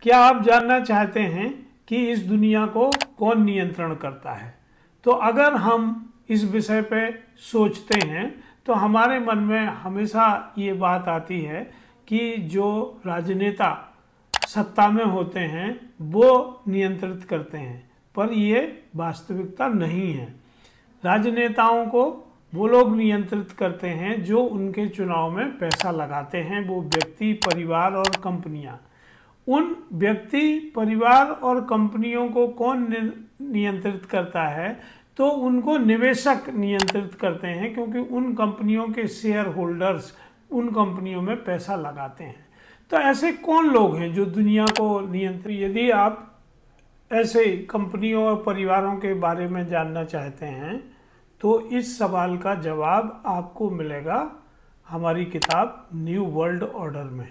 क्या आप जानना चाहते हैं कि इस दुनिया को कौन नियंत्रण करता है? तो अगर हम इस विषय पे सोचते हैं तो हमारे मन में हमेशा ये बात आती है कि जो राजनेता सत्ता में होते हैं वो नियंत्रित करते हैं, पर ये वास्तविकता नहीं है। राजनेताओं को वो लोग नियंत्रित करते हैं जो उनके चुनाव में पैसा लगाते हैं, वो व्यक्ति, परिवार और कंपनियां। उन व्यक्ति, परिवार और कंपनियों को कौन नियंत्रित करता है? तो उनको निवेशक नियंत्रित करते हैं, क्योंकि उन कंपनियों के शेयर होल्डर्स उन कंपनियों में पैसा लगाते हैं। तो ऐसे कौन लोग हैं जो दुनिया को नियंत्रित? यदि आप ऐसे कंपनियों और परिवारों के बारे में जानना चाहते हैं तो इस सवाल का जवाब आपको मिलेगा हमारी किताब न्यू वर्ल्ड ऑर्डर में।